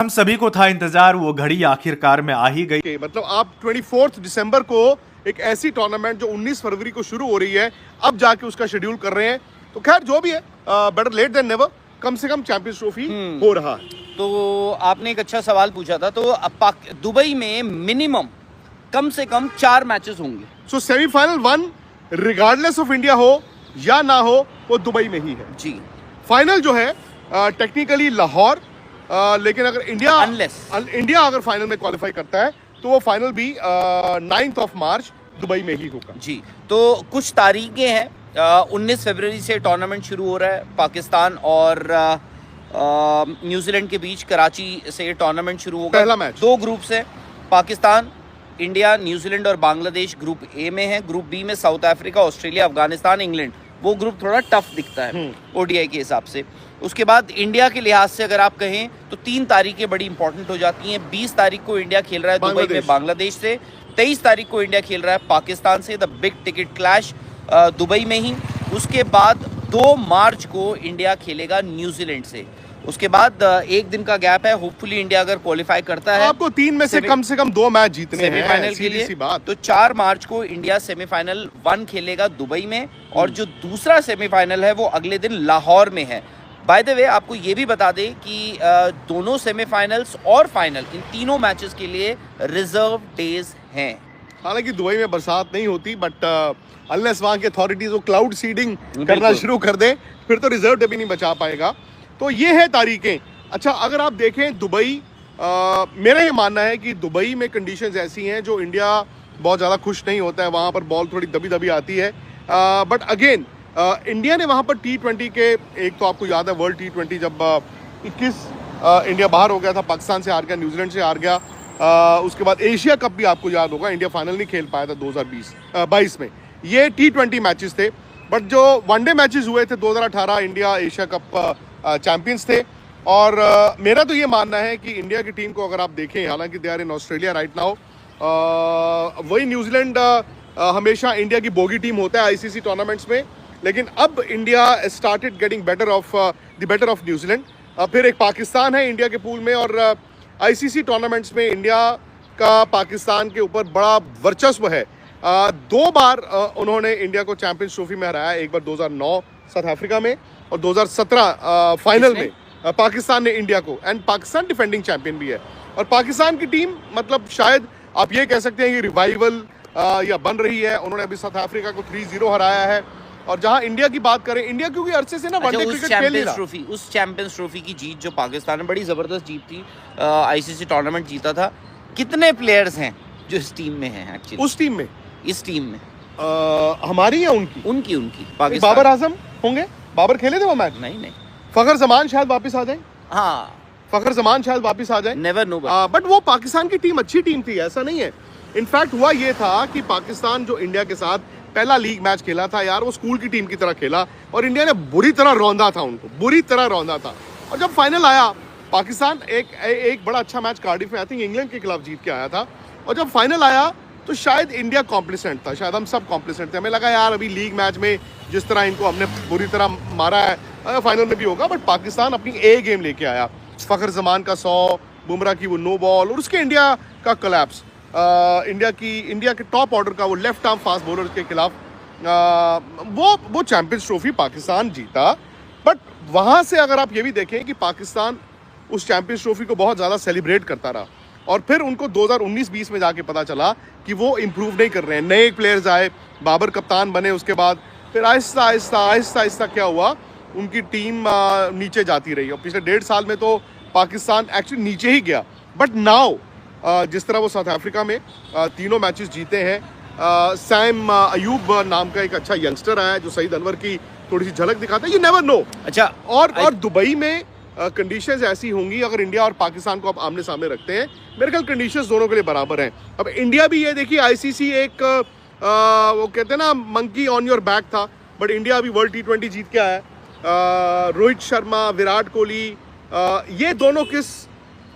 हम सभी को था इंतजार, वो घड़ी आखिरकार में आ ही गई। मतलब आप 24 दिसंबर को एक ऐसी टूर्नामेंट जो 19 फरवरी को शुरू हो रही है, अब जाके उसका शेड्यूल कर रहे हैं। तो खैर जो भी है, बेटर लेट देन नेवर, कम से कम चैंपियंस ट्रॉफी हो रहा है। तो आपने एक अच्छा सवाल पूछा था। तो दुबई में मिनिमम कम से कम 4 मैचेस होंगे। सो सेमीफाइनल 1 रिगार्डलेस ऑफ इंडिया हो या ना हो, वो दुबई में ही है जी। फाइनल जो है टेक्निकली लाहौर, लेकिन अगर इंडिया अगर फाइनल में क्वालिफाई करता है तो वो फाइनल भी 9 मार्च दुबई में ही होगा जी। तो कुछ तारीखें हैं। 19 फरवरी से टूर्नामेंट शुरू हो रहा है। पाकिस्तान और न्यूजीलैंड के बीच कराची से टूर्नामेंट शुरू होगा। पहला मैच 2 ग्रुप्स हैं। पाकिस्तान, इंडिया, न्यूजीलैंड और बांग्लादेश ग्रुप ए में है। ग्रुप बी में south Africa, Australia, Afghanistan, England. वो ग्रुप थोड़ा टफ दिखता है ओडीआई के हिसाब से। उसके बाद इंडिया के लिहाज से अगर आप कहें तो 3 तारीखें बड़ी इंपॉर्टेंट हो जाती हैं। 20 तारीख को इंडिया खेल रहा है दुबई में बांग्लादेश से। 23 तारीख को इंडिया खेल रहा है पाकिस्तान से। The big ticket clash Dubai में ही। उसके बाद 2 मार्च को इंडिया खेलेगा न्यूजीलैंड से। उसके बाद 1 दिन का गैप है। होपफुली इंडिया अगर क्वालिफाई करता है, आपको 3 में से कम 2 मैच जीतने हैं सेमीफाइनल के लिए। तो 4 मार्च को इंडिया सेमीफाइनल 1 खेलेगा दुबई में, और जो दूसरा सेमीफाइनल है वो अगले दिन लाहौर में है। बाय द वे आपको ये भी बता दें कि दोनों सेमीफाइनल्स और फाइनल, इन तीनों मैचेस के लिए रिजर्व डेज हैं। हालांकि दुबई में बरसात नहीं होती, बट अनलेस वहाँ की अथॉरिटीज वो क्लाउड सीडिंग करना शुरू कर दे, फिर तो रिजर्व डे भी नहीं बचा पाएगा। तो ये है तारीखें। अच्छा, अगर आप देखें दुबई, मेरा ये मानना है कि दुबई में कंडीशंस ऐसी हैं जो इंडिया बहुत ज़्यादा खुश नहीं होता है। वहाँ पर बॉल थोड़ी दबी दबी आती है, बट अगेन इंडिया ने वहाँ पर T20 के, एक तो आपको याद है वर्ल्ड T20 जब 21 इंडिया बाहर हो गया था, पाकिस्तान से हार गया, न्यूजीलैंड से हार गया। उसके बाद एशिया कप भी आपको याद होगा, इंडिया फाइनल नहीं खेल पाया था 2022 में। ये T20 मैचेस थे, बट जो वनडे मैचेस हुए थे 2018 इंडिया एशिया कप चैंपियंस थे। और मेरा तो ये मानना है कि इंडिया की टीम को अगर आप देखें, हालांकि they are in Australia right now, वही न्यूजीलैंड हमेशा इंडिया की बोगी टीम होता है आईसीसी टूर्नामेंट्स में, लेकिन अब India started getting better off New Zealand. फिर एक पाकिस्तान है इंडिया के पूल में, और आईसीसी टूर्नामेंट्स में इंडिया का पाकिस्तान के ऊपर बड़ा वर्चस्व है। 2 बार उन्होंने इंडिया को चैंपियंस ट्रॉफी में हराया, एक बार 2009 साउथ अफ्रीका में, और 2017 फाइनल में पाकिस्तान ने इंडिया को, एंड पाकिस्तान डिफेंडिंग चैंपियन भी है। और पाकिस्तान की टीम, मतलब शायद आप ये कह सकते हैं कि रिवाइवल या बन रही है। उन्होंने अभी साउथ अफ्रीका को 3-0 हराया है। और जहां इंडिया की बात करें, इंडिया क्योंकि अरसे से ना वनडे क्रिकेट खेल नहीं रहा। उस चैंपियंस ट्रॉफी की जीत जो पाकिस्तान ने, बड़ी जबरदस्त जीत थी, आईसीसी टूर्नामेंट जीता था। कितने प्लेयर्स हैं जो इस टीम में हैं एक्चुअली? उस टीम में, इस टीम में हमारी या उनकी? उनकी पाकिस्तान। बाबर आजम होंगे? बाबर खेले थे वो मैच? नहीं। फखर जमान शायद वापस आ जाए। हाँ, फखर जमान शायद वापस आ जाए, नेवर नो। बट वो पाकिस्तान की टीम अच्छी टीम थी, ऐसा नहीं है। इनफैक्ट हुआ ये था कि पाकिस्तान जो इंडिया के साथ पहला लीग मैच खेला था यार, वो स्कूल की टीम की तरह खेला, और इंडिया ने बुरी तरह रौंदा था उनको, बुरी तरह रौंदा था। और जब फाइनल आया, पाकिस्तान एक बड़ा अच्छा मैच कार्डिफ में आई थिंक इंग्लैंड के खिलाफ जीत के आया था। और जब फाइनल आया तो शायद इंडिया कॉम्प्लिसेंट था, शायद हम सब कॉम्प्लिसेंट थे। हमें लगा यार अभी लीग मैच में जिस तरह इनको हमने बुरी तरह मारा है, फाइनल में भी होगा। बट पाकिस्तान अपनी ए गेम लेके आया। फखर जमान का 100, बुमराह की वो नो बॉल, और उसके इंडिया का कोलैप्स, इंडिया के टॉप ऑर्डर का वो लेफ्ट आर्म फास्ट बॉलर के खिलाफ, वो चैंपियंस ट्रॉफी पाकिस्तान जीता। बट वहाँ से अगर आप ये भी देखें कि पाकिस्तान उस चैंपियंस ट्रॉफी को बहुत ज़्यादा सेलिब्रेट करता रहा, और फिर उनको 2019-20 में जाके पता चला कि वो इम्प्रूव नहीं कर रहे हैं। नए प्लेयर्स आए, बाबर कप्तान बने, उसके बाद फिर आहिस्ता आहिस्ता क्या हुआ, उनकी टीम नीचे जाती रही। और पिछले 1.5 साल में तो पाकिस्तान एक्चुअली नीचे ही गया। बट नाउ जिस तरह वो साउथ अफ्रीका में 3 मैचेस जीते हैं, सैम अयूब नाम का एक अच्छा यंगस्टर आया है जो सईद अनवर की थोड़ी सी झलक दिखाता है। You never no. अच्छा, और दुबई में कंडीशंस ऐसी होंगी, अगर इंडिया और पाकिस्तान को आप आमने सामने रखते हैं, मेरे ख्याल कंडीशंस दोनों के लिए बराबर हैं। अब इंडिया भी ये देखिए, आईसीसी एक वो कहते हैं ना मंकी ऑन योर बैक था, बट इंडिया अभी वर्ल्ड T20 जीत के आया है। रोहित शर्मा, विराट कोहली, ये दोनों किस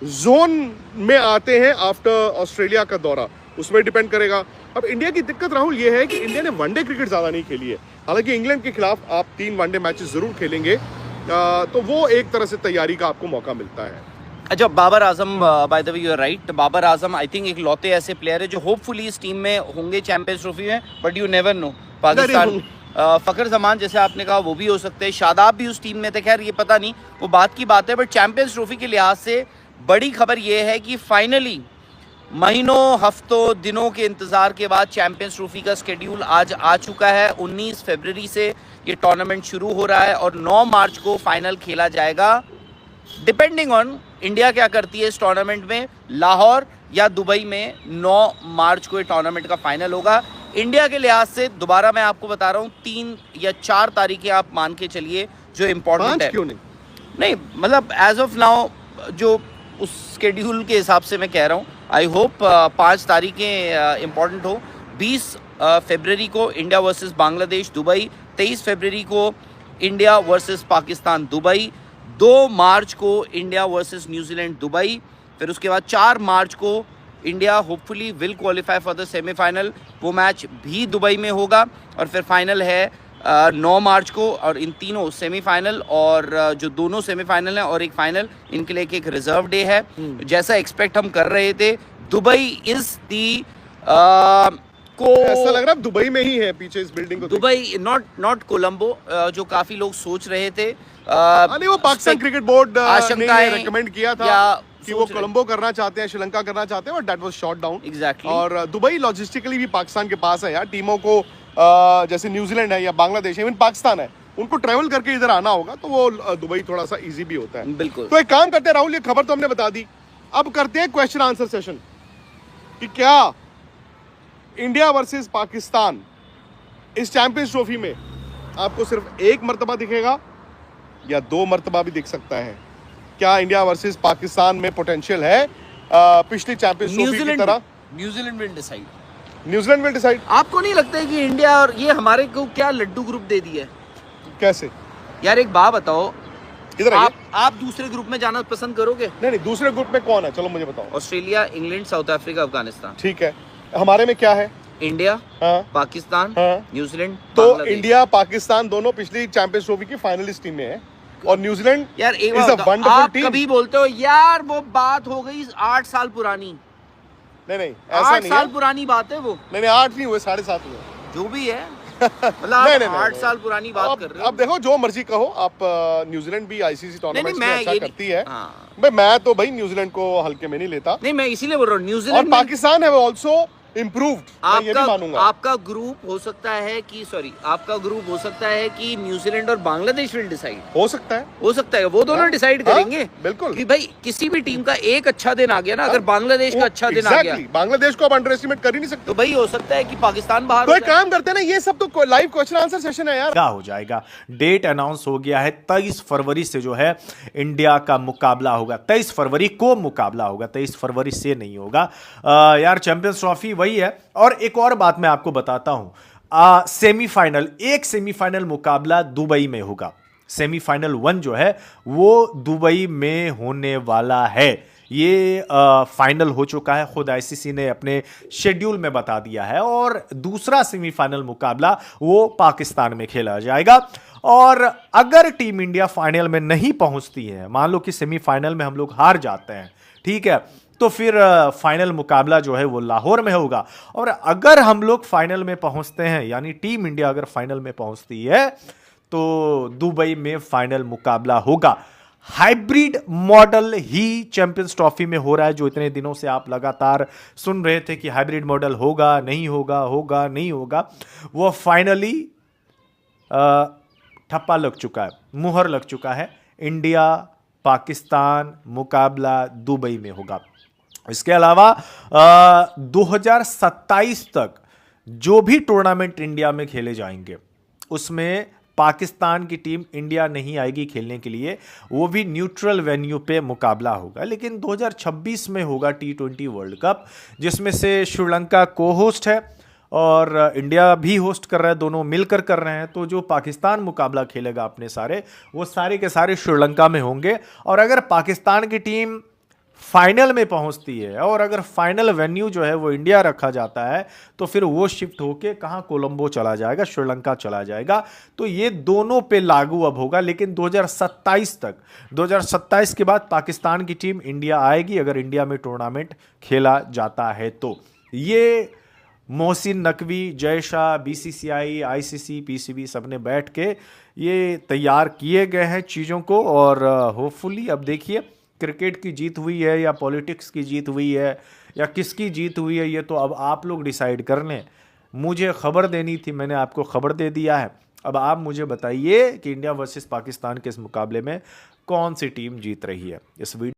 जोन में आते हैं आफ्टर ऑस्ट्रेलिया का दौरा, उसमें डिपेंड करेगा। अब इंडिया की दिक्कत राहुल ये है कि इंडिया ने वनडे क्रिकेट ज़्यादा नहीं खेली है। हालांकि इंग्लैंड के खिलाफ आप 3 वनडे मैचेस ज़रूर खेलेंगे, तो वो एक तरह से तैयारी का आपको मौका मिलता है। अच्छा, Babar Azam, by the way you are right, Babar Azam I think एक लौते ऐसे प्लेयर है जो होपफुली इस टीम में होंगे चैंपियंस ट्रॉफी में, but you never know. Pakistan Fakhar Zaman जैसे आपने कहा वो भी हो सकते हैं, शादाब भी उस टीम में थे, खैर ये पता नहीं, वो बात की बात है। बट चैंपियंस ट्रॉफी के लिहाज से बड़ी खबर ये है कि फाइनली महीनों हफ्तों दिनों के इंतज़ार के बाद चैंपियंस ट्रॉफी का स्केड्यूल आज आ चुका है। 19 फरवरी से ये टूर्नामेंट शुरू हो रहा है और 9 मार्च को फाइनल खेला जाएगा। डिपेंडिंग ऑन इंडिया क्या करती है इस टूर्नामेंट में, लाहौर या दुबई में 9 मार्च को ये टूर्नामेंट का फाइनल होगा। इंडिया के लिहाज से दोबारा मैं आपको बता रहा हूँ 3 या 4 तारीखें आप मान के चलिए जो इम्पोर्टेंट है। क्यों नहीं मतलब एज ऑफ नाउ जो उस स्केड्यूल के हिसाब से मैं कह रहा हूँ, आई होप 5 तारीखें इम्पोर्टेंट हो। 20 फरवरी को इंडिया वर्सेस बांग्लादेश दुबई, 23 फरवरी को इंडिया वर्सेस पाकिस्तान दुबई, 2 मार्च को इंडिया वर्सेस न्यूजीलैंड दुबई, फिर उसके बाद 4 मार्च को India hopefully will qualify for the semifinal, वो मैच भी दुबई में होगा। और फिर फाइनल है 9 मार्च को, और इन तीनों सेमीफाइनल और जो दोनों सेमीफाइनल हैं और एक फाइनल, इनके लिए एक रिजर्व डे है। जैसा एक्सपेक्ट हम कर रहे थे, दुबई इज दी ऐसा लग रहा है दुबई में ही है पीछे इस बिल्डिंग को। दुबई, नॉट कोलंबो, जो काफी लोग सोच रहे थे। नहीं, वो पाकिस्तान क्रिकेट बोर्ड ने रेकमेंड किया था कि वो कोलंबो करना चाहते हैं, श्रीलंका करना चाहते हैं, but that was shot down. Exactly. और दुबई लॉजिस्टिकली भी पाकिस्तान के पास है यार, टीमों को जैसे न्यूजीलैंड है या बांग्लादेश है, इवन पाकिस्तान है, उनको ट्रेवल करके इधर आना होगा, तो वो दुबई थोड़ा सा इजी भी होता है। बिल्कुल। तो एक काम करते हैं राहुल, ये खबर तो हमने बता दी, अब करते हैं क्वेश्चन आंसर सेशन कि क्या इंडिया वर्सेस पाकिस्तान इस चैंपियंस ट्रॉफी में आपको सिर्फ एक मर्तबा दिखेगा या 2 मर्तबा भी दिख सकता है? क्या इंडिया वर्सेस पाकिस्तान में पोटेंशियल है पिछली चैंपियंस ट्रॉफी की तरह? New Zealand will decide. New Zealand will decide. आपको नहीं लगता है कि इंडिया और ये हमारे को क्या लड्डू ग्रुप दे दिया है? कैसे यार एक बात बताओ, इधर आप दूसरे ग्रुप में जाना पसंद करोगे? नहीं, दूसरे ग्रुप में कौन है, चलो मुझे बताओ। Australia, England, south Africa, Afghanistan. ठीक है, हमारे में क्या है? इंडिया, हाँ, पाकिस्तान, हाँ, न्यूजीलैंड, तो इंडिया पाकिस्तान दोनों पिछली चैंपियंस ट्रॉफी की फाइनलिस्ट टीम में है, और न्यूजीलैंड यार एक इज अ वंडरफुल आप टीम। कभी बोलते हो यार वो बात हो गई 8 साल पुरानी। नहीं ऐसा 8 नहीं साल है। पुरानी बात है वो। नहीं 8 नहीं हुए, 7.5 हुए, जो भी है, मतलब आप 8 साल पुरानी बात कर रहे हो। अब देखो जो मर्जी कहो आप, न्यूजीलैंड भी आईसीसी टूर्नामेंट में अच्छा करती है। हाँ। मैं तो भाई न्यूजीलैंड को हल्के में नहीं लेता। नहीं, मैं इसीलिए बोल रहा हूँ न्यूजीलैंड। और पाकिस्तान है वो ऑल्सो इम्प्रूव्ड, मैं ये नहीं मानूंगा। आपका ग्रुप हो सकता है कि आपका ग्रुप हो सकता है कि न्यूजीलैंड और बांग्लादेश विल डिसाइड। हो सकता है वो दोनों डिसाइड करेंगे। बिल्कुल कि भाई किसी भी टीम का एक अच्छा दिन आ गया ना, अगर बांग्लादेश का अच्छा दिन आ गया, बांग्लादेश को आप अंडर एस्टिमेट कर ही नहीं सकते, तो भाई हो सकता है कि पाकिस्तान बाहर। तो एक काम करते हैं ना, ये सब तो लाइव क्वेश्चन आंसर सेशन है यार। क्या हो जाएगा, डेट अनाउंस हो गया है, 23 फरवरी से जो है इंडिया का मुकाबला होगा। 23 फरवरी को मुकाबला होगा, 23 फरवरी से नहीं होगा। यार चैंपियंस ट्रॉफी वही है। और एक और बात मैं आपको बताता हूं, सेमीफाइनल, एक सेमीफाइनल मुकाबला दुबई में होगा। सेमीफाइनल 1 जो है वो दुबई में होने वाला है। ये फाइनल हो चुका है, खुद आईसीसी ने अपने शेड्यूल में बता दिया है। और दूसरा सेमीफाइनल मुकाबला वो पाकिस्तान में खेला जाएगा। और अगर टीम इंडिया फाइनल में नहीं पहुंचती है, मान लो कि सेमीफाइनल में हम लोग हार जाते हैं, ठीक है, तो फिर फाइनल मुकाबला जो है वो लाहौर में होगा। और अगर हम लोग फाइनल में पहुंचते हैं, यानी टीम इंडिया अगर फाइनल में पहुंचती है, तो दुबई में फाइनल मुकाबला होगा। हाइब्रिड मॉडल ही चैंपियंस ट्रॉफी में हो रहा है, जो इतने दिनों से आप लगातार सुन रहे थे कि हाइब्रिड मॉडल होगा नहीं होगा, होगा नहीं होगा, वो फाइनली ठप्पा लग चुका है, मुहर लग चुका है। इंडिया पाकिस्तान मुकाबला दुबई में होगा। इसके अलावा 2027 तक जो भी टूर्नामेंट इंडिया में खेले जाएंगे, उसमें पाकिस्तान की टीम इंडिया नहीं आएगी खेलने के लिए, वो भी न्यूट्रल वेन्यू पे मुकाबला होगा। लेकिन 2026 में होगा T20 वर्ल्ड कप, जिसमें से श्रीलंका को होस्ट है और इंडिया भी होस्ट कर रहा है, दोनों मिलकर कर रहे हैं। तो जो पाकिस्तान मुकाबला खेलेगा अपने सारे, वो सारे के सारे श्रीलंका में होंगे। और अगर पाकिस्तान की टीम फाइनल में पहुंचती है, और अगर फाइनल वेन्यू जो है वो इंडिया रखा जाता है तो फिर वो शिफ्ट होके कहाँ, कोलंबो चला जाएगा, श्रीलंका चला जाएगा। तो ये दोनों पे लागू अब होगा। लेकिन 2027 तक, 2027 के बाद पाकिस्तान की टीम इंडिया आएगी अगर इंडिया में टूर्नामेंट खेला जाता है तो। ये Mohsin Naqvi, Jay Shah, BCCI, ICC, PCB सबने बैठ के ये तैयार किए गए हैं चीज़ों को। और होपफुली अब देखिए क्रिकेट की जीत हुई है या पॉलिटिक्स की जीत हुई है या किसकी जीत हुई है, ये तो अब आप लोग डिसाइड कर लें। मुझे खबर देनी थी, मैंने आपको खबर दे दिया है। अब आप मुझे बताइए कि इंडिया वर्सेस पाकिस्तान के इस मुकाबले में कौन सी टीम जीत रही है। इस वीडियो